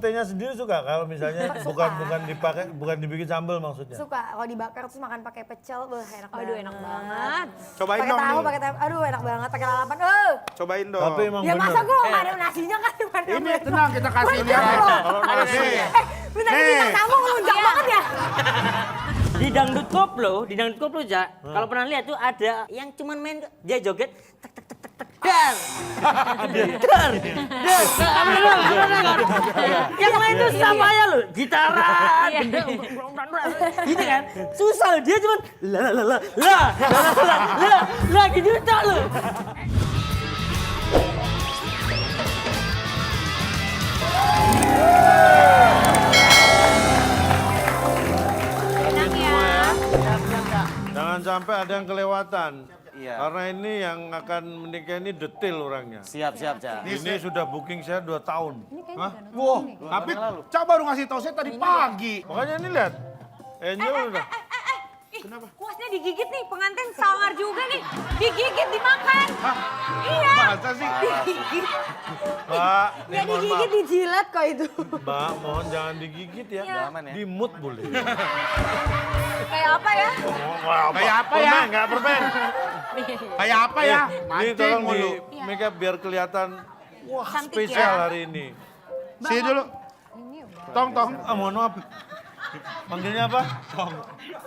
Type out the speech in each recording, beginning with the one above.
satenya sendiri suka kalau misalnya bukan dipakai, bukan dibikin sambal maksudnya. Suka, kalau dibakar terus makan pakai pecel, enak banget. Aduh enak banget. Cobain Pakai dong tahu, nih. pakai tempe, aduh enak banget, pakai lalapan. Cobain dong. Tapi emang Ya bener. masa gue nggak ada nasinya kan? Ini tenang kita kasih lihat. Kalau nasi, Bentar, Nih. bintang tamu ngelunjak banget ya. Di dangdut koplo, Ja, kalau pernah lihat tuh ada yang cuman main dia joget tek tek tek tek tek dar. Dar. Yang lain tuh sama aja loh, gitaran, gitu kan. Susah loh, dia cuman la gitu tak loh. Enak ya. jangan sampai ada yang kelewatan. Iya. Karena ini yang akan menikah ini detail orangnya. Siap, Ja. Ini sudah booking saya 2 tahun. Wah, tapi Cak baru ngasih tahu saya tadi pagi. Makanya ini lihat. Angel udah. Kenapa? Kuasnya digigit nih, pengantin sangar juga nih. Digigit, dimakan. Iya. Masa sih? Digigit. Mbak, Ya digigit, dijilat kok itu. Mbak, mohon jangan digigit ya. Aman ya. Di mood boleh. Kayak apa ya? Kayak apa ya? Permen, nggak permen. Kayak apa ya? Ini Mancing tolong di mulu. make up biar kelihatan wah Cantik spesial ya. hari ini. Sini dulu. Tong. Ah, mohon maaf. Panggilnya apa?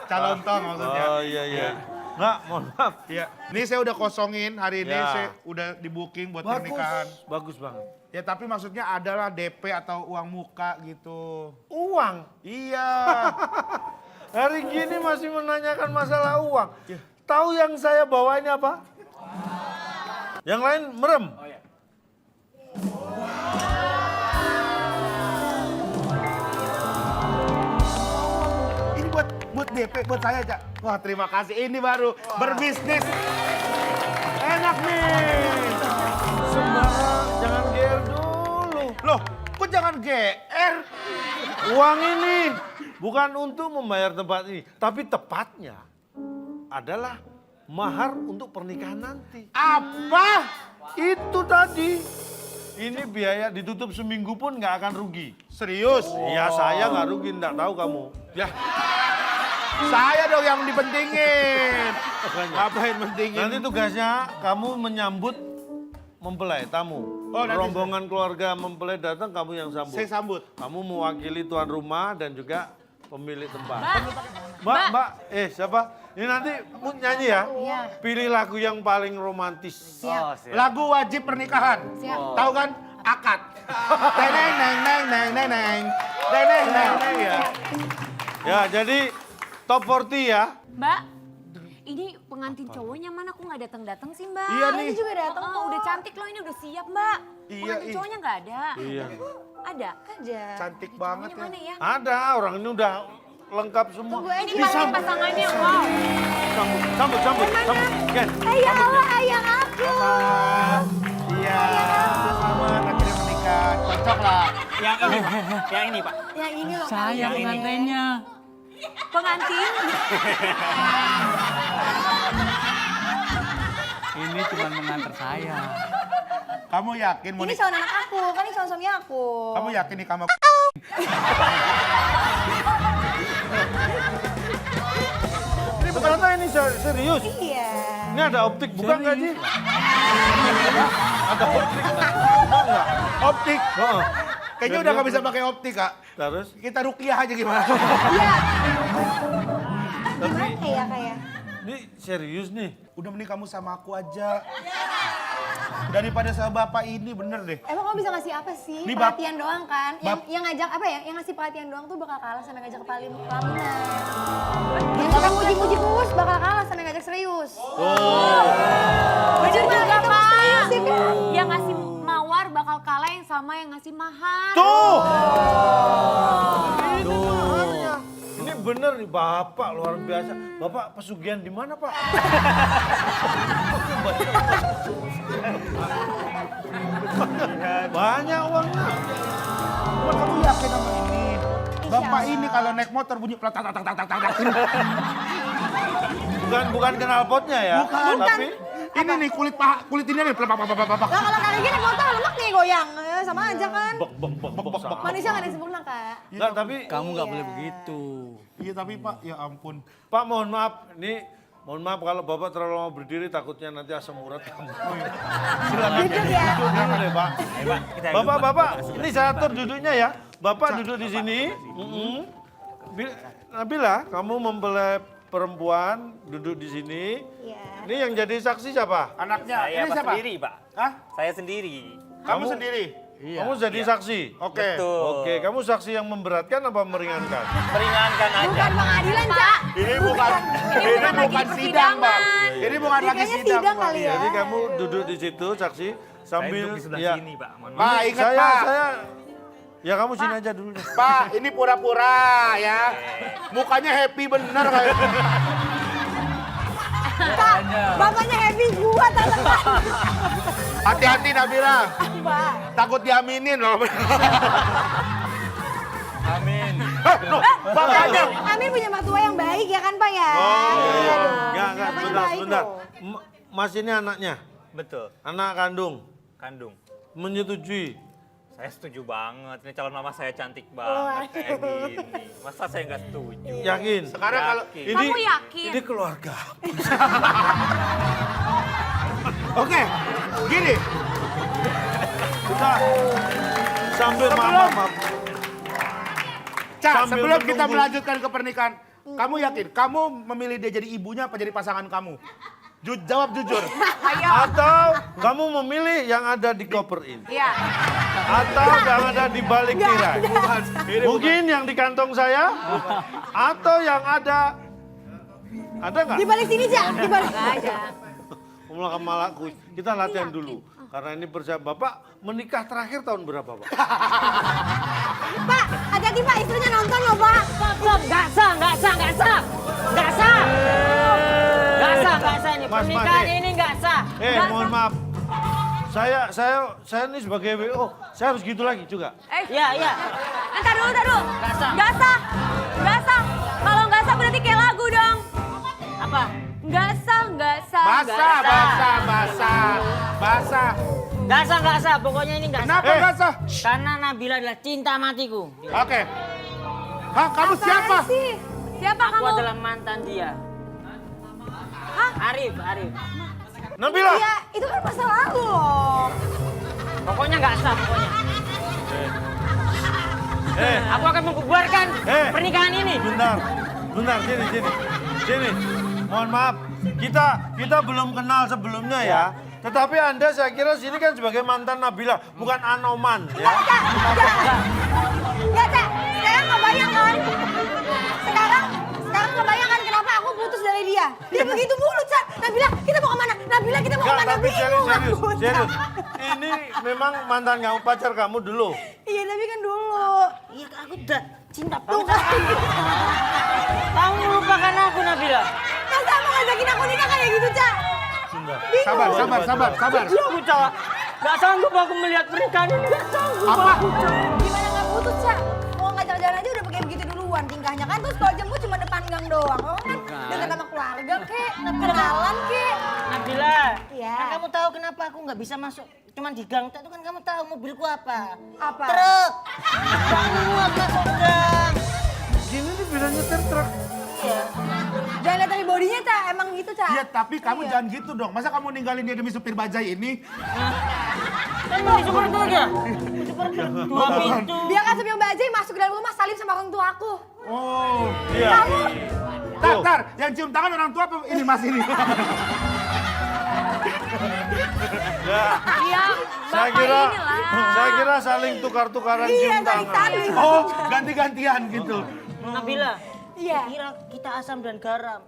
Calon tong maksudnya. Oh iya. Nggak, mohon maaf. Iya. Ini saya udah kosongin hari ini, Ya. saya udah di booking buat pernikahan. Bagus banget. Ya tapi maksudnya adalah DP atau uang muka gitu. Uang. Iya. Hari gini masih menanyakan masalah uang. Tahu yang saya bawa ini apa? Yang lain merem. Ini buat DP buat saya, Cak. Wah, terima kasih. Ini baru berbisnis. Enak nih. Sembarang, jangan GR dulu. Loh, kok jangan GR? Uang ini bukan untuk membayar tempat ini, tapi tepatnya adalah mahar untuk pernikahan nanti. Apa? Itu tadi. Ini biaya ditutup seminggu pun nggak akan rugi. Serius? Ya saya nggak rugi, nggak tahu kamu. Ya. Saya dong yang dipentingin. Ngapain pentingin? Nanti tugasnya kamu menyambut mempelai tamu. Oh, nanti Rombongan keluarga mempelai datang, kamu yang sambut. Saya sambut. Kamu mewakili tuan rumah dan juga pemilik tempat. Mbak, siapa? Ini nanti mau nyanyi ya. Pilih lagu yang paling romantis. Oh, siap. Lagu wajib pernikahan. Tahu kan? Akad. Neneng neng neng neng neng neng. Neneng neng neng ya. Ya, jadi top 40 ya. Mbak, ini pengantin cowoknya mana? Kok nggak datang-datang sih Mbak? Iya nih. Ini juga datang kok. Udah cantik loh, ini udah siap Mbak. Iya, Pengantin ih. cowoknya nggak ada. Iya. Ada? Aja. Cantik banget Ini ya. mana ya? Ada, orang ini udah lengkap semua. Tunggu aja. Ini pasti pasangannya, wow. Sambut. Gen, Ayah Allah, ayah aku. Iya. Selamat akhirnya menikah. Cocok lah. Yang ini, Pak. Yang ini loh. Saya Kak. pengantinnya. Pengantin? Ini cuma mengantar saya. Kamu yakin mau Ini nikah? calon anak aku, kan ini calon suami aku. Kamu yakin nih kamu? ini ternyata ini serius. Iya. Ini ada optik bukan nggak sih? Ada optik. Optik. Oh, Kayaknya udah nggak bisa pakai optik, Kak. terus? Kita rukiah aja gimana? Iya. Gimana ya kayak? Ini serius nih. Udah mending kamu sama aku aja. Daripada sama bapak ini bener deh. Emang kamu bisa ngasih apa sih? Ini bap- Perhatian doang kan? Yang ngajak apa ya? Yang ngasih perhatian doang tuh bakal kalah sama yang ngajak pelaminan. Yang suka muji-muji terus bakal kalah sama yang ngajak serius. Bener juga Pak. Serius ya kan? Yang ngasih mawar bakal kalah yang sama yang ngasih mahar. Tuh! Ini maharnya. Ini bener nih Bapak luar biasa. Bapak pesugihan di mana Pak? Banyak uangnya. Cuma kamu yakin sama ini? Bapak ini kalau naik motor bunyi tak tak tak tak tak tak. Bukan knalpotnya ya. Bukan. Tapi Ini nih kulit ini nih. Lah kalau kayak gini motor lemak nih goyang. Sama aja kan. bek. Manusia nggak ada yang sempurna, Kak. Enggak, tapi Kamu nggak boleh begitu. Iya tapi Pak, ya ampun. Pak mohon maaf, mohon maaf kalau Bapak terlalu lama berdiri takutnya nanti asam urat kamu. Silakan Duduk ya. duduk dulu deh, Pak. Bapak, ini saya atur duduknya ya. Bapak duduk di sini. Nabila, kamu mempelai perempuan duduk di sini. Iya. Ini yang jadi saksi siapa? Anaknya, Saya ini Pak siapa? sendiri, Pak. Hah? Saya sendiri. Kamu sendiri? Kamu jadi saksi. Oke. Betul. Oke, kamu saksi yang memberatkan apa meringankan? Meringankan aja. Bukan pengadilan, Cak. Ini bukan lagi sidang, Pak. persidangan. Ini bukan Ini lagi kayaknya sidang, sidang Pak. kali ya. Jadi kamu duduk di situ saksi Saya sambil duduk di sebelah ya. sini, Pak. Mohon maaf. Pak, ingat Pak. Ya kamu sini aja dulu deh. Pak, ini pura-pura ya. Mukanya happy bener kayak. Kak, bapaknya happy gua teman. Hati-hati Nabila. Pak. Takut diaminin loh. Amin. Bapaknya. Amin punya mertua yang baik ya kan, Pak ya? Oh, Iya dong. enggak, Bapaknya baik sebentar. loh. Mas ini anaknya, Betul. anak kandung, Kandung. menyetujui. Saya setuju banget. Ini calon mama saya cantik banget kayak gini. Masa saya nggak setuju? Yakin? Sekarang kalau Yakin. Kamu yakin? Ini keluarga. Oke, gini. Kita sambil maaf. Cak, Sambil sebelum kita menunggu. melanjutkan ke pernikahan, kamu yakin kamu memilih dia jadi ibunya apa jadi pasangan kamu? Jawab jujur. Atau kamu memilih yang ada di koper ini. Iya. Atau yang ada di balik tirai. Mungkin yang di kantong saya. Atau yang ada nggak? Di balik sini, Cak. Di balik. Malah kita latihan dulu. Karena ini persiapan Bapak menikah terakhir tahun berapa, Pak? Pak, hati-hati Pak, istrinya nonton loh, Pak. Nggak sah ini. Mas, Pernikahan Mas, ini nggak sah. Mohon maaf. Saya ini sebagai WO, saya harus gitu lagi juga. Iya. Entar dulu. Nggak sah. Nggak sah. Kalau nggak sah berarti kayak lagu dong. Apa? Nggak sah. Basah. Nggak sah. Pokoknya ini nggak sah. Kenapa basah? Karena Nabila adalah cinta matiku. Oke. Hah, kamu siapa? Apaan sih? Siapa Aku kamu? adalah mantan dia. Arif. Nabila! Iya, itu kan masa lalu loh. Pokoknya nggak sah, pokoknya. Aku akan membubarkan pernikahan ini. Bentar, sini. Mohon maaf, kita belum kenal sebelumnya ya. Tetapi Anda saya kira sini kan sebagai mantan Nabila, bukan Anoman ya. Ya, Cak. Sekarang kebayang kan? Sekarang kebayang kan kenapa aku putus dari dia? Dia begitu mulu, Cak. Nabila, kita mau kemana? Nabila, kita mau Enggak, kemana? tapi Bingung aku, serius. Cak. Ini memang mantan kamu, pacar kamu dulu. Iya, tapi kan dulu. Iya, aku udah cinta Tuh banget. kan. Kamu melupakan aku, Nabila. Masa mau ngajakin aku nikah kayak gitu, Cak? Sabar. Aku Cak. Nggak sanggup aku melihat pernikahan ini. Nggak sanggup Apa? aku, Cak. Gimana nggak putus, Cak? Mau ngajak jalan aja udah pakai begitu duluan tingkahnya kan. Terus kalau jemput cuma depan gang doang. Oh kan dekat sama keluarga kek, kenalan kek. Nabila, Iya. kan kamu tahu kenapa aku nggak bisa masuk cuman di gang itu kan kamu tahu mobilku apa? Apa? Truk. Kamu masuk gang. Gini nih bisa nyetir truk. Iya. Jangan lihat dari bodinya, Cak. Emang gitu, Cak. Iya, tapi kamu jangan gitu dong. Masa kamu ninggalin dia demi supir bajai ini? Kan mau di super truk ya? Super truk dua pintu. Dia kan supir bajai masuk ke dalam rumah salim sama orang tua aku. Oh. Iya. Tar, yang cium tangan orang tua apa ini Mas ini? Ya, Iya, saya Bapak kira inilah. saling tukar-tukaran Iya, cium tangan. saling. Oh, ganti-gantian gitu. Nabila, Iya. kira kita asam dan garam.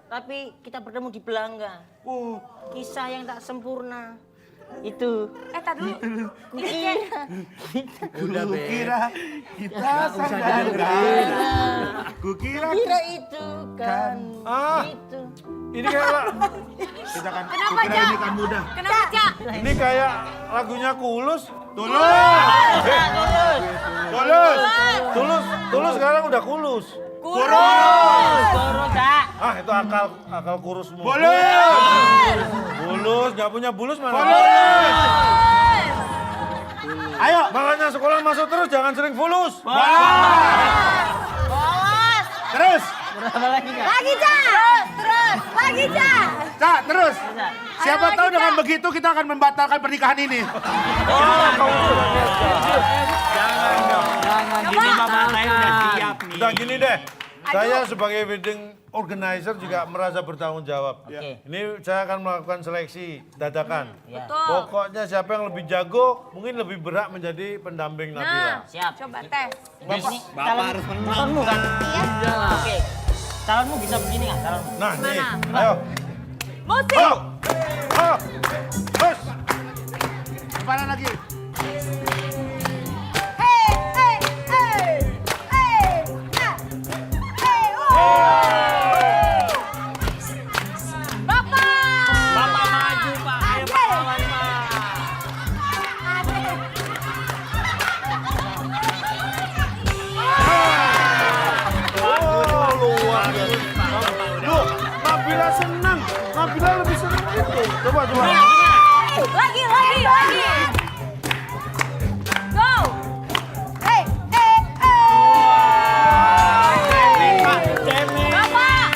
Tapi kita bertemu di Belanga. Oh, Kisah yang tak sempurna. Itu. Tar dulu. kukira kita sadar. Kukira Kira itu kan. Ah. Itu. Ini kayak kita kan Kenapa, kukira Cak? ini kan mudah. Kenapa, Cak? ini kayak lagunya Kulus. Tulus. Tulus sekarang udah kulus. Kurus. Kurus, Cak. Ah, itu akal kurusmu. Bulus. Bulus, nggak punya bulus mana? Bulus. Ayo. Makanya sekolah masuk terus, jangan sering fulus. Terus. Berapa lagi, Kak? Lagi, Ca. Terus. Lagi, Ca. Cak, terus. Siapa Ayo tahu lagi, dengan Cak. begitu kita akan membatalkan pernikahan ini. Jangan dong. Jangan. Gini mama saya udah siap nih. Udah gini deh, saya sebagai wedding organizer juga merasa bertanggung jawab. Oke. Ini saya akan melakukan seleksi dadakan. Ya. Pokoknya siapa yang lebih jago, mungkin lebih berhak menjadi pendamping Nabila. Nah, Siap. coba tes. Ini Bapak harus menang. calonmu kan? Iya. Oke. Calonmu bisa begini nggak calonmu? Nah, nih, Mana? ayo. Musik. Ayo. Ayo. Terus. Mana lagi? Hey, hey, hey. Hey. Nah. Hey, oh. Bapak. Bapak maju, Pak. Ayo Pak lawan, Pak. Oh, luar biasa. Loh, Nabila senang. Nabila lebih senang itu. Coba. Lagi. Go. Hey, hey, hey. Pak, cemen. Bapak.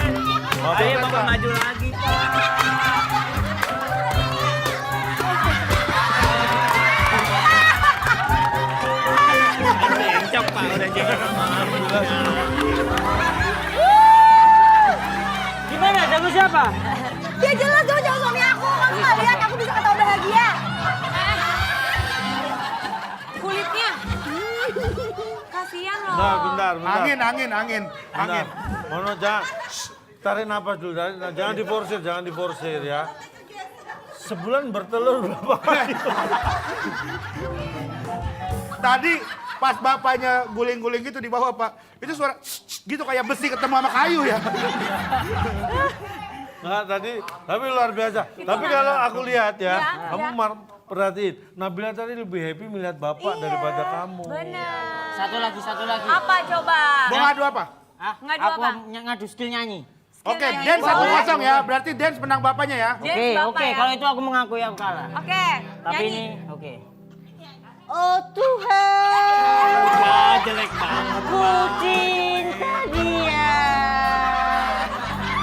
Ayo Bapak maju lagi, Pak. Encok, Pak. Udah jangan Gimana? Jago siapa? Ya jelas dong jauh suami aku. Kamu nggak lihat aku bisa ketawa bahagia. Kulitnya. Kasihan loh. Nah, bentar. Angin. Mono, jangan. Tarik napas dulu. Jangan diforsir ya. Sebulan bertelur berapa kali? Tadi pas bapaknya guling-guling gitu di bawah, Pak. Itu suara gitu kayak besi ketemu sama kayu ya. Nah, tapi luar biasa. Tapi kalau aku lihat ya, kamu perhatiin, Nabila tadi lebih happy melihat bapak daripada kamu. Benar. Satu lagi. Apa coba? Mau ngadu apa? Ah, Ngadu aku apa? ngadu skill nyanyi. Oke, nyanyi. dance Boleh. 1-0 ya. Berarti dance menang bapaknya ya. Dance Bapak ya? Kalau itu aku mengakui aku kalah. Oke, Tapi nyanyi. ini, oke. Oh Tuhan, Ah, jelek banget. ku cinta dia,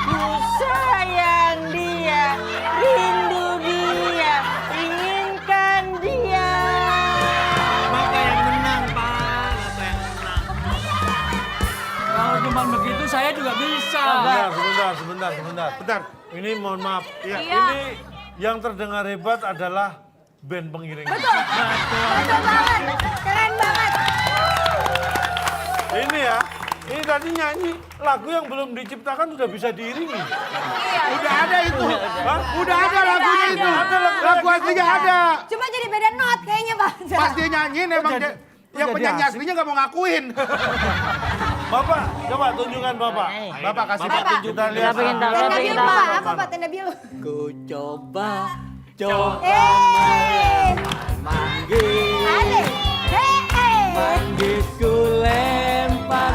ku sayang dia, rindu dia, inginkan dia. Bapak yang menang, Pak. Bapak yang menang. Kalau cuma begitu saya juga bisa. Sebentar. Ini mohon maaf. Iya. Ini yang terdengar hebat adalah band pengiring. Betul banget. Keren banget. Ini ya, ini tadi nyanyi lagu yang belum diciptakan sudah bisa diiringi. Udah ada itu. Hah? Udah ada lagunya itu. Ada Lagu aslinya ada. Cuma jadi beda not kayaknya, Pak. Pas dia nyanyiin emang jadi- dia, yang jadi penyanyi asik. aslinya nggak mau ngakuin. Bapak, coba tunjukkan Bapak. Bapak kasih Bapak tunjuk. kita lihat. Kita pengen tahu. Tenda Kita biru, tahu. Pak. Apa, Pak? Tenda biru. Ku coba Manggil. Ade. manggis ku lempar,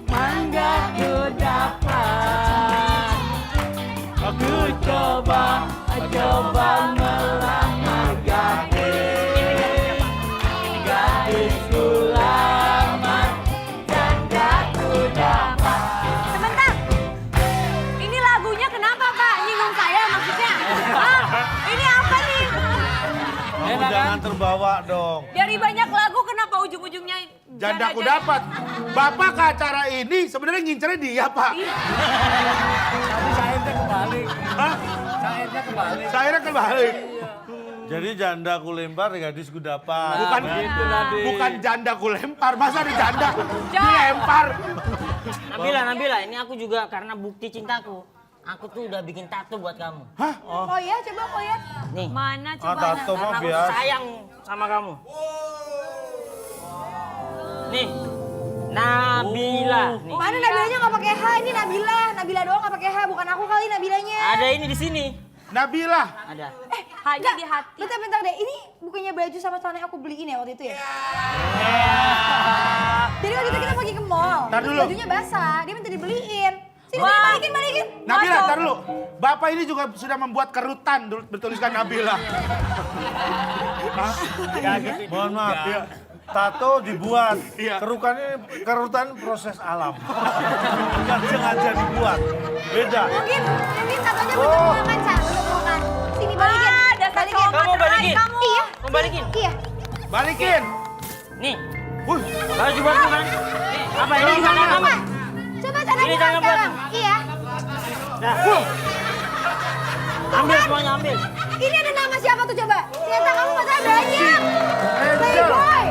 mangga ku dapat. Aku coba melamar gadis, gadisku lamar, janda ku dapat. Sebentar. Ini lagunya kenapa, Pak? Nyinggung saya maksudnya? Hah? Ini apa nih? Kamu jangan terbawa dong. Dari banyak lagu kenapa ujung-ujungnya Jandaku dapat. Bapak ke acara ini sebenarnya ngincernya dia, Pak. Tapi syairnya kebalik. Hah? Syairnya kebalik. Saya kebalik. Jadi janda ku lempar, gadis ku dapat. Bukan gitu tadi. Bukan janda ku lempar, masa ada janda dilempar. Nabila, ini aku juga karena bukti cintaku. Aku tuh udah bikin tato buat kamu. Oh ya, coba kok ya. Nih, Mana Ah, coba? tato mah karena aku biasa. sayang sama kamu. Nih, Nabila. Nih. Mana Nabilanya nggak pakai H, ini Nabila doang nggak pakai H, bukan aku kali Nabilanya. Ada ini di sini. Nabila. Ada. Hanya di hati. Bentar deh, ini bukannya baju sama celana yang aku beliin ya waktu itu ya? Jadi waktu itu kita pergi ke mall. Tar Terus dulu. bajunya basah, dia minta dibeliin. Sini, Wah. sini, balikin. Nabila, tar dulu. Bapak ini juga sudah membuat kerutan bertuliskan Nabila. Mohon maaf. Tato dibuat, Iya. kerutan proses alam. Bukan sengaja dibuat. Beda. Mungkin satunya bentuk makan, Ca. Bentuk makan. Sini, balikin. Dasar Balikin. cowok Kamu terbaik balikin. kamu. Iya. Mau balikin? Iya. Balikin. Nih, Wih, baju buatku kan? Apa ini Ini gimana kamu? Coba cara Ini buka jangan buat. sekarang. Iya. Nah, ambil semuanya, ambil. Ini ada nama siapa tuh coba? Ternyata kamu pacarnya banyak. Angel. Playboy.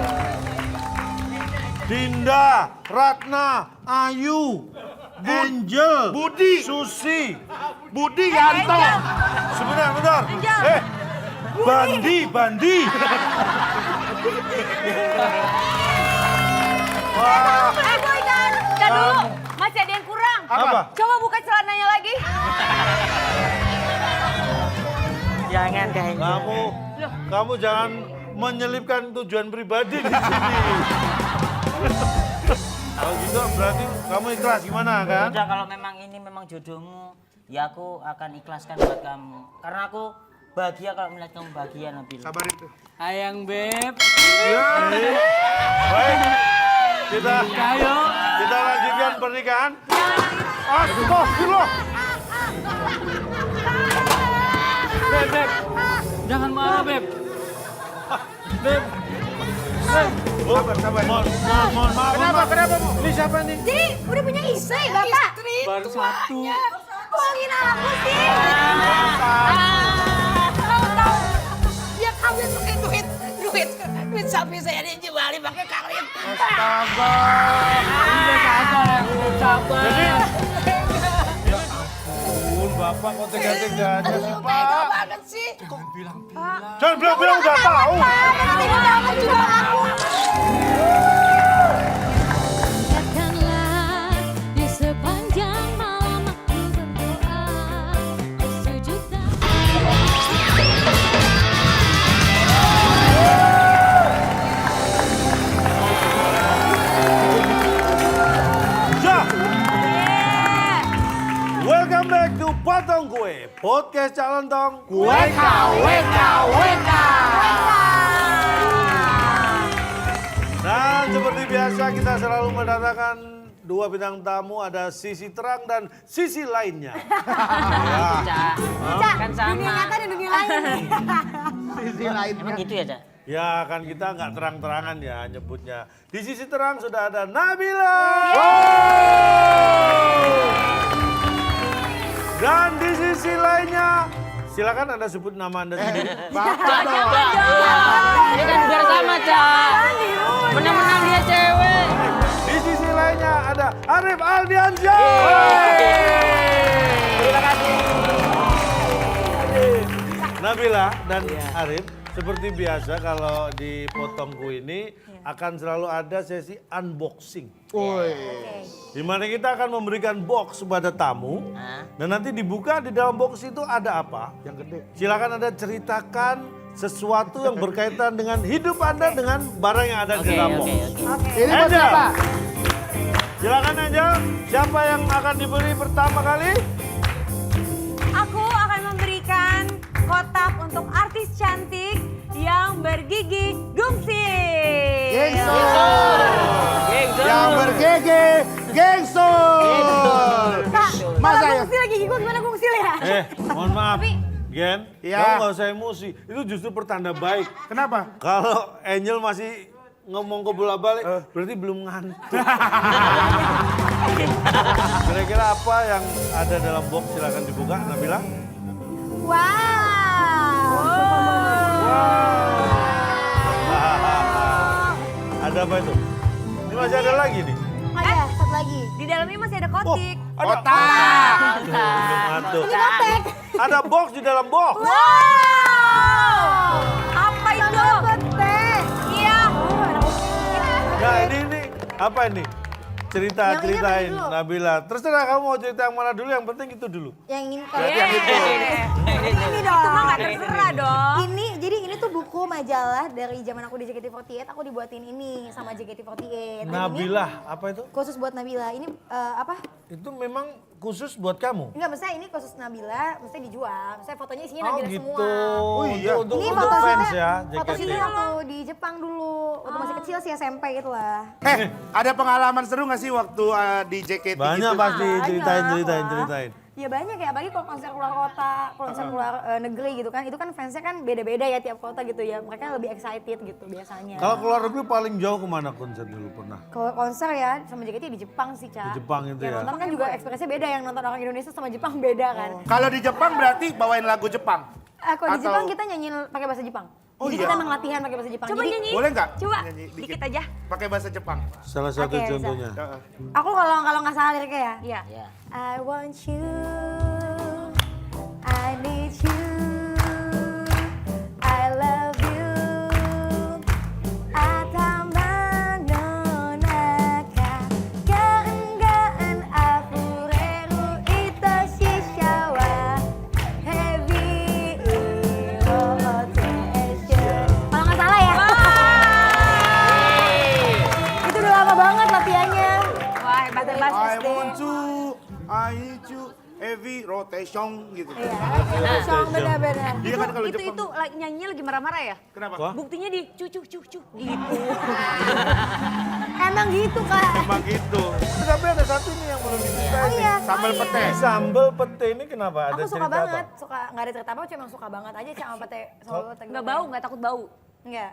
Dinda, Ratna, Ayu, Angel, Budi. Susi. Budi Yanto. Sebentar. Angel. Bandi. Wah, Playboy kan? Kan dulu, masih ada yang kurang. apa? Coba buka celananya lagi. Jangan kayak Kamu jangan menyelipkan tujuan pribadi di sini. Kalau gitu berarti kamu ikhlas gimana kan? Udah, kalau memang ini memang jodohmu, ya aku akan ikhlaskan buat kamu. Karena aku bahagia kalau melihat kamu bahagia, Nabil. Sabar itu. Ayang Beb, Ya. Baik. Kita ayo. lanjutkan pernikahan. Astagfirullah. Beb. Jangan marah, Beb. Beb. Sabar. Mohon maaf. Kenapa, Bu? Ini siapa nih? Jadi udah punya istri, Bapak. Baru satu. Bohongin aku sih. Tahu-tahu dia kawin pakai duit sapi saya dijualin pakai kawin. Astaga. Udah sabar ya, udah sabar. Bapak kok tega-teganya sih, Pak? Tega banget sih. Jangan bilang-bilang udah tahu. Tega banget juga aku. Katakanlah di sepanjang malam aku berdoa sejuta. Ya. Welcome back to Potong Kue, podcast calon tong. WK. Dan seperti biasa kita selalu mendatangkan dua bintang tamu, ada sisi terang dan sisi lainnya. Cak. Kan Dunia sama. nyata dan dunia lain. Sisi lainnya. Emang gitu ya, Cak? Ya kan kita nggak terang-terangan ya nyebutnya. Di sisi terang sudah ada Nabila. Dan di sisi lainnya, silakan Anda sebut nama Anda sendiri. Bapak dong. Ini kan biar sama, Cak. Menang-menang dia cewek. Di sisi lainnya ada Arif Aldiansyah. Terima kasih. Nabila dan Arif, seperti biasa kalau di Potongku ini akan selalu ada sesi unboxing. Di mana kita akan memberikan box kepada tamu dan nanti dibuka di dalam box itu ada apa? Yang gede. Silakan Anda ceritakan sesuatu yang berkaitan dengan hidup Anda dengan barang yang ada di dalam box. Ini buat Angel. siapa? Silakan Angel, siapa yang akan diberi pertama kali? Aku akan memberikan kotak untuk artis cantik yang bergigi gungsing. Gengso. Gengso. Yang bergege. Gengso. Kak, Masa kalau ya? gungsil lagi gigi gua gimana gungsil ya? Mohon maaf. Gen, Iya. kamu gak usah emosi. Itu justru pertanda baik. Kenapa? Kalau Angel masih ngomong ke bola-balik, berarti belum ngantuk. Kira-kira apa yang ada dalam box? Silakan dibuka, Nabila. Ada apa itu? Ini masih ada lagi nih. Ada, satu lagi. Di dalamnya masih ada kotik. Ada Kotak. belum ngantuk. Ini kotek. Ada box di dalam box. Wow! Apa itu? Kotek. Iya. Nah ini apa ini? Ceritain dulu. Nabila. Terserah kamu mau cerita yang mana dulu, yang penting itu dulu. Yang ini Berarti yang itu. Ini dong. Itu mah nggak terserah dong. Ini, jadi ini tuh buku majalah dari zaman aku di JKT48, aku dibuatin ini sama JKT48. Nah, ini Nabilah, apa itu? khusus buat Nabila. Ini apa? Itu memang khusus buat kamu? Enggak, maksudnya ini khusus Nabila, maksudnya dijual. Maksudnya fotonya isinya Oh Nabila gitu. semua. Oh iya. Untuk Ini fans ya, foto JKT. syuting waktu di Jepang dulu. Waktu masih kecil sih SMP gitu lah. Ada pengalaman seru nggak sih waktu di JKT Banyak gitu? pasti, Banyak. ceritain. Ya banyak ya, apalagi kalau konser keluar kota, konser keluar negeri gitu kan. Itu kan fansnya kan beda-beda ya tiap kota gitu ya. Mereka lebih excited gitu biasanya. Kalau keluar negeri paling jauh kemana konser dulu pernah? Kalau konser ya sama JKT di Jepang sih, Ca. Di Jepang itu Yang ya? nonton kan juga ekspresinya beda, yang nonton orang Indonesia sama Jepang beda kan. Kalau di Jepang berarti bawain lagu Jepang. Kalau di Atau- Jepang kita nyanyiin pakai bahasa Jepang. Oh Jadi iya? kita emang latihan pakai bahasa Jepang. Coba Jadi, nyanyi. Boleh nggak? Coba, Nyanyi dikit aja. Pakai bahasa Jepang. Salah satu Oke, contohnya. Heeh. aku kalau nggak salah liriknya ya. Iya. Ya. I want you, I need you, I love you. Atama no naka, gaan afureru itoshi wa heavy rotation. Kalau nggak salah ya. Itu udah lama banget latihannya. Wah, hebat hebat. I want to, I need you, heavy rotation gitu. Iya, song benar-benar. Iya kan kalau Itu Jepang. nyanyinya lagi marah-marah ya? Kenapa? Wah. Buktinya di cucu gitu. Emang gitu, Kak. Emang gitu. Tapi ada satu nih yang belum diceritain. Oh iya. Sambal oh, pete. iya. Sambal pete ini kenapa? Ada Aku suka cerita banget, apa? suka nggak ada cerita apa, cuma suka banget aja sama pete sambal pete. Nggak bau, nggak takut bau. Enggak.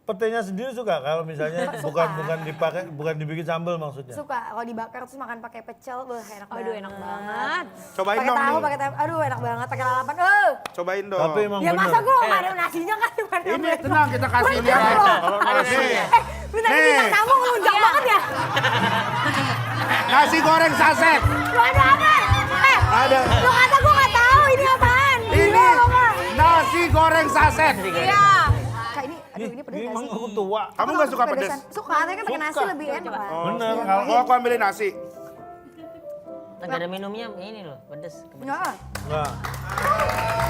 Petenya sendiri suka kalau misalnya Suka. bukan dipakai, bukan dibikin sambal maksudnya. Suka kalau dibakar terus makan pakai pecel, enak banget. Aduh, enak banget. Cobain Pakai dong tahu, nih. pakai tahu. Aduh, enak banget pakai lalapan. Cobain dong. Tapi emang Ya bener. masa gue nggak ada nasinya kan? Ini tenang kita kasih lihat aja. Kalau nasi. Bentar, Nih. bintang tamu ngelunjak banget ya. Nasi goreng saset. Lu ada apa? Ada. Lu kata gue nggak tahu ini apaan. Ini Gila, lo nggak? nasi goreng saset. Iya. Kak ini, aduh ini pedes Ini nggak emang sih? aku tua. Kamu nggak suka pedes? Pedesan. Suka, tapi kan pakai nasi Suka. lebih enak lah. Bener, Iya. kalau Oh, aku ambilin nasi. Nggak ada minumnya ini loh, pedes. Enggak. Enggak.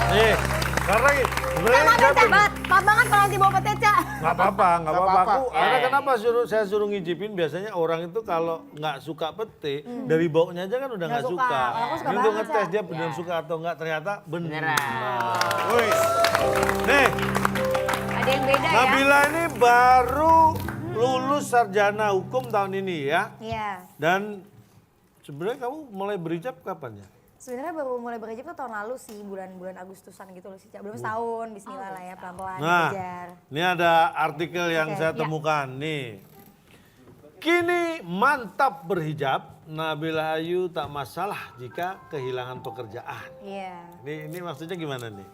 Nih, karena sebenarnya Maaf saya banget, maaf banget kalau nanti bawa pete, Ca. nggak apa-apa. Nggak apa-apa. Aku, karena kenapa saya suruh ngicipin, biasanya orang itu kalau nggak suka pete, dari baunya aja kan udah nggak Nggak suka. suka. Kalau aku suka Ini untuk banget, ngetes Sa. dia beneran suka atau nggak, ternyata bener. Beneran. Woi, Nih, Ada yang beda ya. Nabila ini baru lulus sarjana hukum tahun ini ya. Iya. Dan sebenarnya kamu mulai berhijab kapan ya? Sebenarnya baru mulai berhijab tuh tahun lalu sih, bulan-bulan Agustusan gitu loh sih, Ca. Belum setahun, bismillah lah ya, pelan-pelan Nah, belajar. ini ada artikel yang Oke, saya ya. temukan nih. Kini mantap berhijab, Nabila Ayu tak masalah jika kehilangan pekerjaan. Iya. Ini maksudnya gimana nih?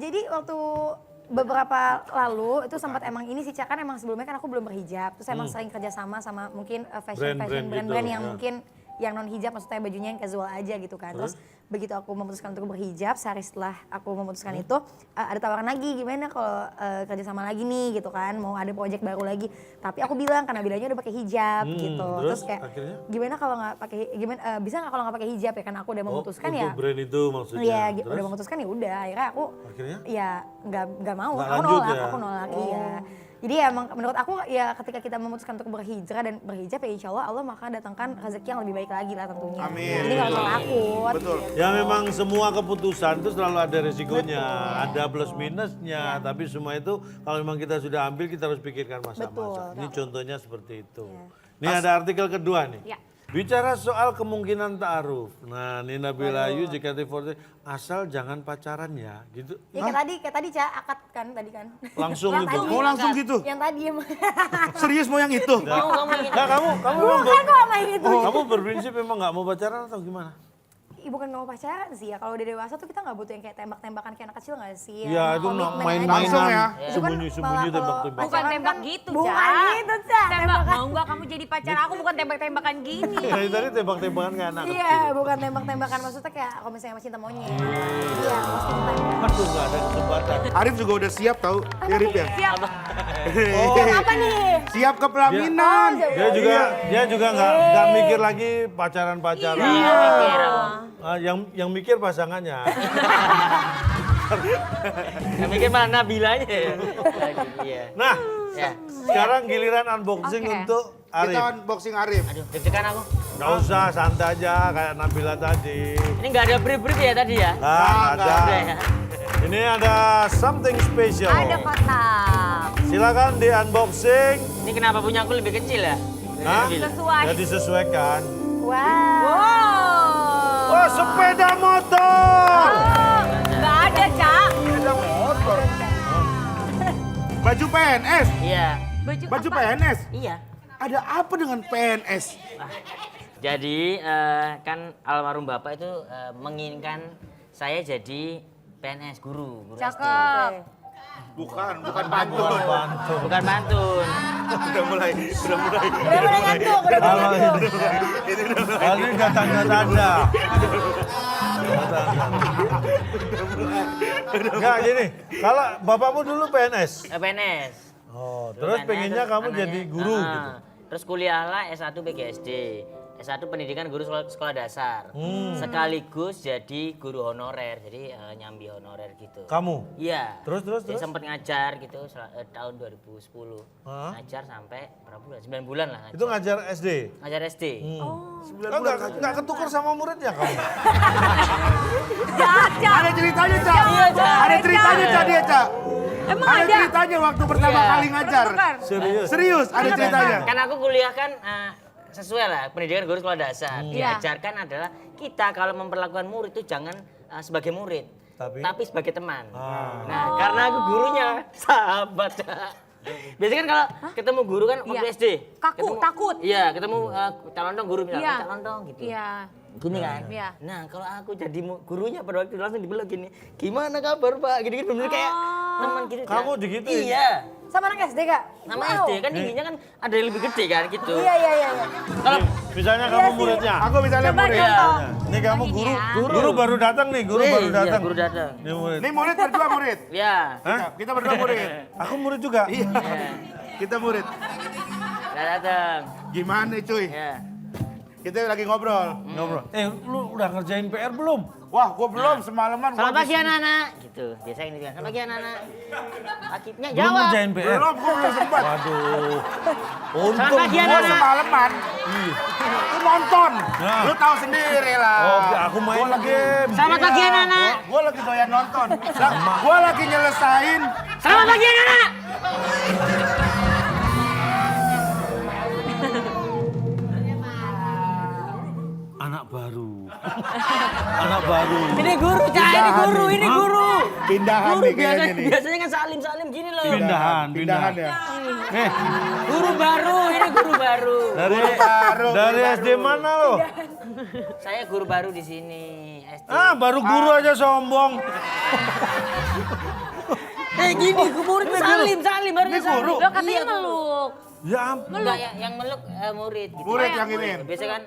Jadi waktu beberapa lalu itu sempat emang ini sih, Ca, kan emang sebelumnya kan aku belum berhijab. Terus emang sering kerja sama mungkin Brand-brand brand-brand gitu, yang ya. mungkin yang non hijab, maksudnya bajunya yang casual aja gitu kan. Terus begitu aku memutuskan untuk berhijab, sehari setelah aku memutuskan itu ada tawaran lagi, gimana kalau kerja sama lagi nih gitu kan, mau ada project baru lagi. Tapi aku bilang karena bilangnya udah pakai hijab gitu. terus Terus kayak akhirnya? gimana kalau nggak pakai bisa nggak kalau nggak pakai hijab ya, karena aku udah memutuskan ya. Untuk brand itu maksudnya. Iya, Terus? udah memutuskan ya udah. Akhirnya aku Akhirnya? ya nggak mau, Nggak aku lanjut nolak, ya? aku nolak iya. Jadi ya emang menurut aku ya ketika kita memutuskan untuk berhijrah dan berhijab ya insya Allah akan datangkan rezeki yang lebih baik lagi lah tentunya. Amin. Jadi nggak usah takut. Betul. Ya memang semua keputusan itu selalu ada resikonya, ada plus minusnya. Tapi semua itu kalau memang kita sudah ambil kita harus pikirkan masa-masa. Betul. Ini contohnya seperti itu. Ini ada artikel kedua nih. Ya. Bicara soal kemungkinan ta'aruf. Nah, ini Nabila Ayu JKT48 asal jangan pacaran ya, gitu. Ya kayak tadi Ca, akad kan tadi kan. Langsung Yang gitu. tadi. mau langsung gitu? Yang tadi emang. Serius mau yang itu? Nah, kamu memang Bukan kok sama itu. kamu berprinsip memang nggak mau pacaran atau gimana? Bukan nggak mau pacaran sih ya, kalau udah dewasa tuh kita nggak butuh yang kayak tembak-tembakan kayak anak kecil nggak sih? Ya, itu komitmen main-mainan, aja. Langsung ya? sembunyi-sembunyi Malah kalau tembak-tembak. Bukan pacaran tembak kan- gitu, Bukan Ca. gitu, Ca. Tembak, mau nggak kamu jadi pacar aku, bukan tembak-tembakan gini. Dari tadi tembak-tembakan kayak anak Iya, bukan tembak-tembakan, maksudnya kayak kalau misalnya sama cinta monyet. Iya, pasti kita. Aduh, nggak ada kesempatan. Arif juga udah siap tahu, ya Arif ya? Siap. Apa nih? Siap ke pelaminan. Dia juga nggak mikir lagi pacaran-pacaran. Iya, mikir. Yang mikir pasangannya. Saya mikir malah Nabilanya ya. Iya. Nah, Ya. sekarang giliran unboxing Oke. untuk Arif. Kita unboxing Arif. Aduh, deg-degan aku. Gak usah, santai aja kayak Nabila tadi. Ini nggak ada brief-brief ya tadi ya? Nah, ada. Udah ya. Ini ada something special. Ada kotak. Silakan di unboxing. Ini kenapa punya aku lebih kecil ya? Hah? Sesuai. Ya disesuaikan. Wow. Wow. Oh, sepeda motor. Nggak ada, Cak. Sepeda motor. Baju PNS. Iya. Baju apa? PNS. Iya. Ada apa dengan PNS? Jadi kan almarhum bapak itu menginginkan saya jadi PNS guru SD. Cakep. Bukan pantun. Bukan pantun. Udah mulai. Udah mulai ngantuk, udah mulai Kalau ngantuk. ini nggak tanda-tanda. Enggak gini, kalau bapakmu dulu PNS. PNS. Oh, Dulu terus PNS, pengennya kamu anaknya, jadi guru gitu. Terus kuliahlah S1 PGSD. S1 pendidikan guru sekolah dasar. Sekaligus jadi guru honorer. Jadi nyambi honorer gitu. Kamu? Iya. Terus? Jadi sempat ngajar gitu tahun 2010. Hah? Ngajar sampai berapa bulan? 9 bulan lah ngajar. Itu ngajar SD? Ngajar SD. Oh, enggak ketukar sama muridnya kamu? Ada ceritanya, Cak. Iya, Cak. Ada ceritanya, Cak, dia, Cak. Emang Ada ada? ceritanya waktu pertama Iya. kali ngajar. Tukar. Serius? Serius, ada ceritanya. Kan aku kuliah kan sesuai lah pendidikan guru sekolah dasar. Iya. Diajarkan adalah kita kalau memperlakukan murid itu jangan sebagai murid, tapi sebagai teman. Nah, karena aku gurunya sahabat. Biasanya kan kalau ketemu guru kan waktu Iya. SD. Kaku, takut. Iya, ketemu calon dong guru misalnya, Iya. calon dong gitu. Iya. Gini kan. Iya. Nah, kalau aku jadi gurunya pada waktu itu langsung dipeluk gini. Gimana kabar, Pak? Gini-gini bener kayak teman gitu. Kamu Kak. digituin? Iya. Sama anak SD, Kak? Nama Wow. SD kan tingginya kan ada yang lebih gede kan gitu. Iya. Kalau Misalnya Iya kamu sih. muridnya. Aku misalnya Coba murid. contoh. Ini kamu Begini guru, ya. guru baru datang nih, guru baru iya, datang. guru datang. Ini murid. Ini murid berdua murid. Ya. Kita berdua murid. Aku murid juga. Iya. Kita murid. Udah datang. Gimana, cuy? Ya. Kita lagi ngobrol. Ngobrol. Lu udah ngerjain PR belum? Wah, gua belum semalaman. Selamat gua pagi anak-anak. Gitu. Biasanya gitu kan. Selamat pagi anak-anak. Paginya Belum jawab. ngerjain PR. Belum, gua belum sempat. Waduh. Selamat Untung pagi, Gua anak-anak. semalaman. Lu nonton. Nah. Lu tahu sendiri lah. Oh, aku main game. Selamat pagi Iya, anak-anak. Gua lagi doyan nonton. Gua lagi nyelesain. Selamat pagi anak-anak. Anak baru. Anak baru. Ini guru, Cak. Ini guru, ini Hah? guru. Pindahan Guru nih kayaknya biasanya, nih. biasanya kan salim-salim gini loh. Pindahan ya. Eh, Guru baru, ini guru baru. dari SD mana lo? Saya guru baru di sini. SD. Baru guru aja sombong. Gini, murid salim, baru Ini guru? Lo katanya meluk. Ya ampun. Enggak, yang meluk murid. Gitu. Murid yang ini. Biasa kan,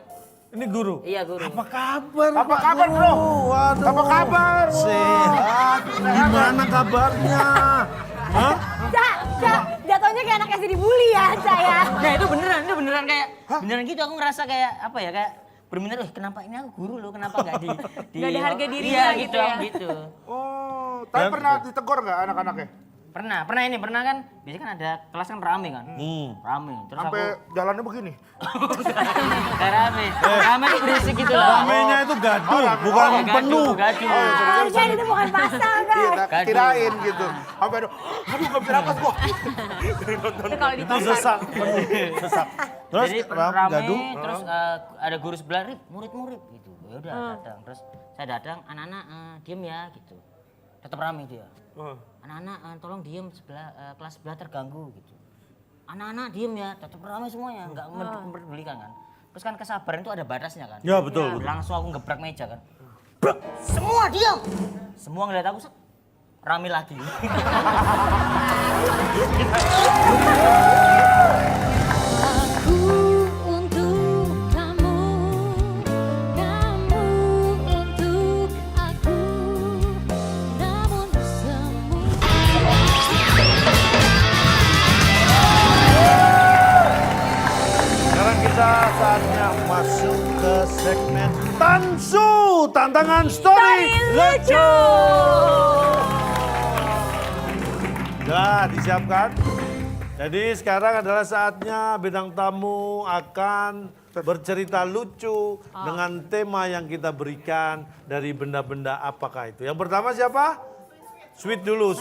Ini guru. iya guru. Apa kabar? Apa Pak kabar, Guru? Bro? Waduh. Apa kabar? Sehat. Gimana kabarnya? Hah? Cak, jatuhnya kayak anak SD dibully ya, Cak ya. Nah itu beneran kayak, beneran gitu aku ngerasa kayak apa ya, kayak berminat, kenapa ini aku guru loh, kenapa nggak di Nggak ada harga dirinya iya, gitu gitu, ya. aku gitu. Oh, tapi pernah ditegur nggak anak-anaknya? Pernah pernah kan, biasanya kan ada kelas kan rame kan, rame. Terus Sampai aku jalannya begini. nggak rame itu berisik gitu lah. Ramenya itu gaduh, bukan Oh, gaduh, penuh. gaduh. Harusnya itu bukan pasal, Kak. Iya, Gaduh. kirain gitu. Sampai aduh gak bisa napas gua. Itu kalau di Itu sesak, penuh, sesak. Terus Jadi rame, rame, gaduh. terus ada guru sebelah, Rip, murid-murid gitu. Ya udah datang, terus saya datang, anak-anak diem ya gitu. Tetap rame dia. Anak-anak tolong diem, kelas sebelah terganggu gitu. Anak-anak diem ya, tetap ramai semuanya, nggak memperdulikan kan. Terus kan kesabaran itu ada batasnya kan. Ya, betul, betul. Langsung aku gebrak meja kan. Brak, semua diam. Semua ngeliat aku, rame lagi. Aku untuk kamu, kamu untuk aku, namun semua. Sekarang kita saatnya masuk ke segmen Tansu tantangan story lucu. Nah, disiapkan. Jadi sekarang adalah saatnya bintang tamu akan bercerita lucu dengan tema yang kita berikan dari benda-benda apakah itu. Yang pertama siapa? Sweet dulu.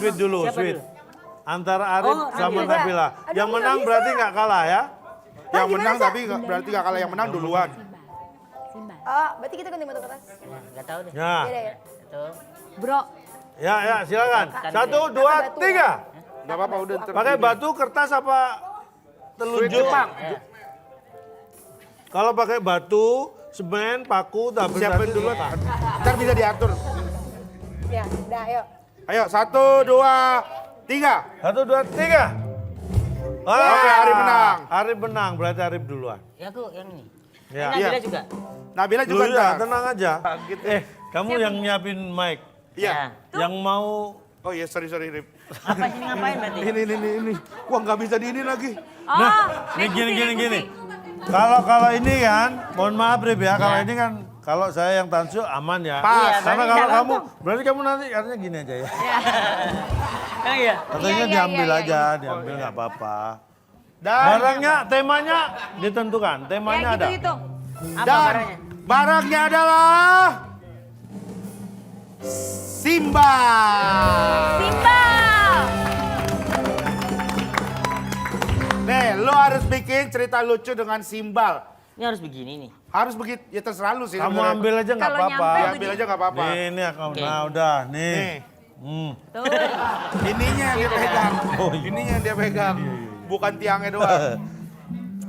Antara Arif sama Nabila. Yang menang berarti nggak kalah ya? Yang menang tapi berarti gak kalah, yang menang duluan. Oh, berarti kita ganti batu kertas. Nggak tahu deh. Ya, Iya, iya. Itu. Bro, ya silakan. 1, 2, 3. Gak apa-apa udah ntar. Pakai batu, kertas apa telunjuk? Jepang. Kalau pakai batu, semen, paku, tabel Siapin dulu. Ntar bisa diatur. Ya, udah ayo. Ayo 1, 2, 3. 1, 2, 3. Oke, Arif menang. Arif menang, berarti Arif duluan. Ya aku yang ini. Ya. Nabila juga. Nabila Dulu juga ya, ntar. tenang aja. Gitu. Kamu yang nyiapin mic. Iya. Yang mau Oh iya, sorry Rip. Apa sini ngapain berarti? Ini. Wah nggak bisa di ini lagi. ini gini. Kalau ini kan, mohon maaf Rip ya, kalau ini kan kalau saya yang tansu aman ya. Pas. Karena Berarti kalau jalan kamu, tuh. berarti kamu nanti artinya gini aja ya. Oh iya. Katanya diambil aja, diambil nggak apa-apa. Dan Barangnya, temanya ditentukan, temanya ada. gitu. Apa Dan barangnya? barangnya adalah Simba. Simba. Nih, lo harus bikin cerita lucu dengan simbal. Ini harus begini nih. Harus begitu, ya terserah lu sih. Kamu sebenarnya. ambil aja nggak Kalau apa-apa. nyampe Ambil aja nggak apa-apa. Nih, ini aku, Oke. nah udah, nih. Nih, Tuh. ininya yang dia pegang. Ininya yang dia pegang. Bukan tiangnya doang.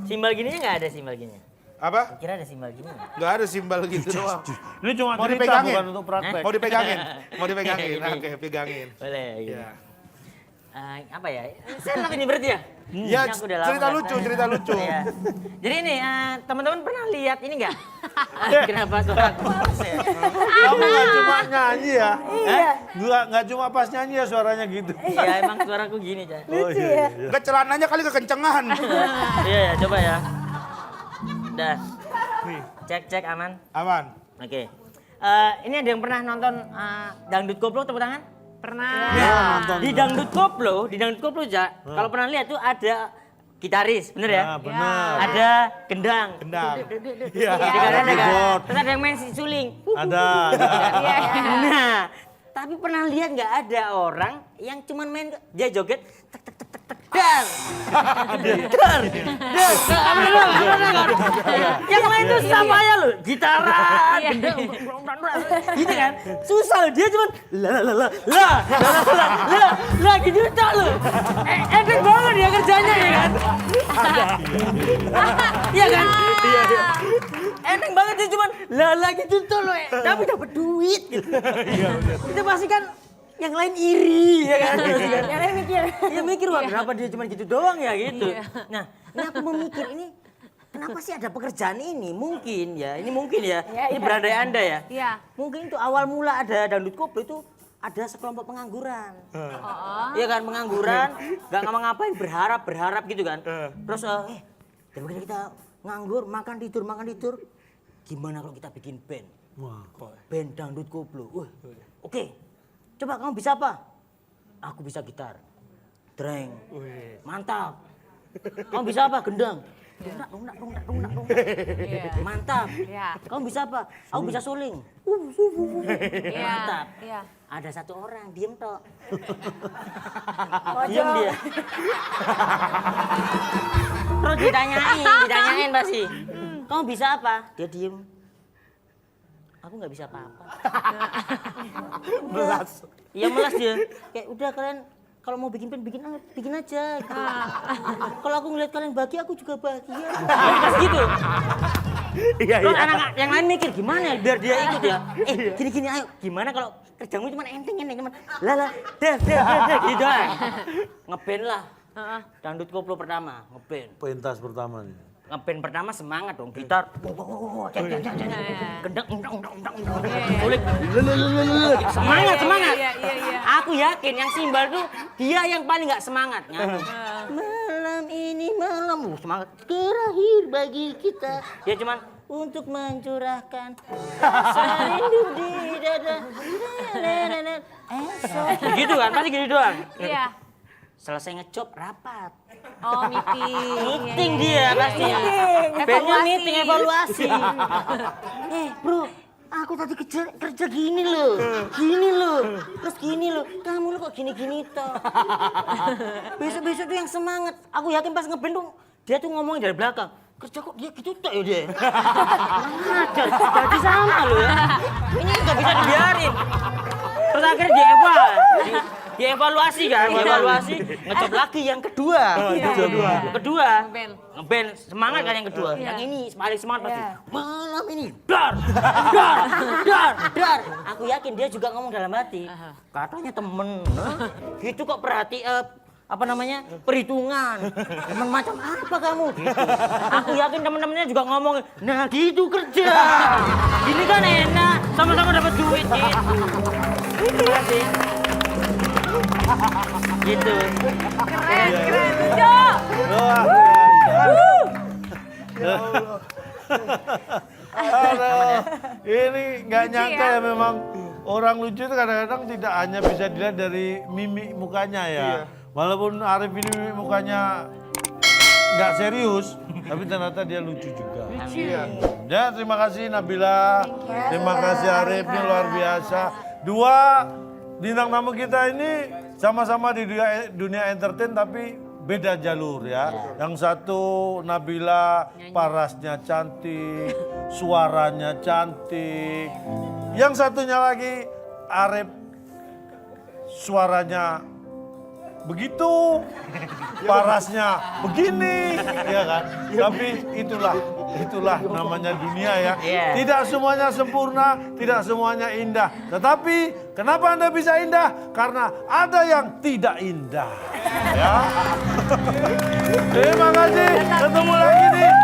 Simbal gininya nggak ada simbal gininya. Apa? Kira ada simbal gininya. Nggak ada simbal gitu doang. Ini cuma Mau cerita dipegangin? bukan untuk praktek. Mau dipegangin? Mau dipegangin? Oke, pegangin. Boleh. Gitu. Iya. Apa ya? Senang ini berarti ya? Ya, Ini aku udah lama cerita nggak lucu, tanya. cerita lucu. Iya. Jadi ini teman-teman pernah lihat ini nggak? Kenapa suara aku keras ya? Kamu nggak cuma nyanyi ya? Nggak cuma pas nyanyi ya suaranya gitu. Iya emang suaraku gini, Cak. Lucu ya? Nggak, celananya kali kekencengan. Iya, ya, coba ya. Udah. Cek aman. Aman. Oke. Ini ada yang pernah nonton Dangdut Koplo, tepuk tangan? Pernah. Di Dangdut Koplo, Jak, kalau pernah lihat tuh ada gitaris, bener ya? Nah, benar. Ada gendang. Gendang. Iya. Ada kan? Terus ada yang main suling. Ada. Nah, tapi pernah lihat nggak ada orang yang cuman main dia joget tek tek tek tek tek dar. Dar. Yang lain tuh sama aja loh, gitaran, gendang, gitu kan. Susah loh, dia cuman la gitu tak loh. Epic banget dia kerjanya ya kan. Iya kan? Enteng banget dia cuman lala gitu tuh loh, tapi dapat duit gitu. Itu pasti kan yang lain iri ya kan. Yang lain mikir. Iya mikir wah kenapa dia cuma gitu doang ya gitu. Nah, ini aku memikir ini kenapa sih ada pekerjaan ini? Mungkin ya, ini mungkin ya. Ini berandai-andai ya. Iya. Mungkin itu awal mula ada Dangdut Koplo itu ada sekelompok pengangguran. Iya kan pengangguran, nggak ngapa-ngapain berharap gitu kan. Terus daripada kita nganggur, makan tidur. Gimana kalau kita bikin band? Band Dangdut Koplo. Oke. Coba kamu bisa apa? Aku bisa gitar. Dreng. Mantap. Kamu bisa apa? Gendang. Rungnak. Mantap. Iya. Kamu bisa apa? Aku bisa suling. Iya. Mantap. Iya. Ada satu orang diem tok. Pojok. Diem dia. Terus ditanyain pasti. Kamu bisa apa? Dia diem. Aku nggak bisa apa-apa. Melas. Iya melas dia. Kayak udah kalian kalau mau bikin band bikin aja. Gitu. Kalau aku ngeliat kalian bahagia, aku juga bahagia. Pas gitu. Iya, Terus anak yang lain mikir gimana ya biar dia ikut ya. Gini ayo. Gimana kalau kerjamu cuma enteng cuman dah gitu doang. Ngeband lah. Dangdut Koplo pertama ngeband. Pentas pertama nih. Ngeband pertama semangat dong, gitar, gendang, sulit, semangat. Iya. Aku yakin yang simbal tuh dia yang paling nggak semangat. Malam ini semangat terakhir bagi kita. Dia cuman untuk mencurahkan rasa rindu di dada. Gitu kan, pasti gitu doang. Iya. Selesai ngejob rapat. Oh, Meeting dia pasti. Bandnya meeting evaluasi. Bro, aku tadi kerja gini loh. Terus gini loh. Kamu lo kok gini-gini toh. Besok-besok tuh yang semangat. Aku yakin pas ngeband tuh dia tuh ngomongin dari belakang. Kerja kok dia gitu toh ya dia. Ngajar, jadi sama loh ya. Ini nggak bisa dibiarin. Terus akhirnya dievaluasi kan, ngejob lagi yang kedua. Ngeband semangat kan yang kedua. Yang ini paling semangat pasti. Malam ini dar. Aku yakin dia juga ngomong dalam hati. Katanya temen, gitu kok perhitungan. Temen macam apa kamu? Gitu. Aku yakin temen-temennya juga ngomong, nah gitu kerja. Ini kan enak, sama-sama dapat duit gitu. Iya sih. Gitu. Keren, Jo. Aduh, ini nggak nyangka ya memang orang lucu itu kadang-kadang tidak hanya bisa dilihat dari mimik mukanya ya. Walaupun Arif ini mimik mukanya nggak serius, tapi ternyata dia lucu juga. Ya, terima kasih Nabila, terima kasih Arif, ini luar biasa. Dua bintang tamu kita ini sama-sama di dunia entertain tapi beda jalur ya. Yang satu Nabila parasnya cantik, suaranya cantik. Yang satunya lagi Arif suaranya begitu, parasnya begini, ya kan? Tapi itulah namanya dunia ya. Tidak semuanya sempurna, tidak semuanya indah. Tetapi kenapa Anda bisa indah? Karena ada yang tidak indah. Ya. Terima kasih. Ketemu lagi nih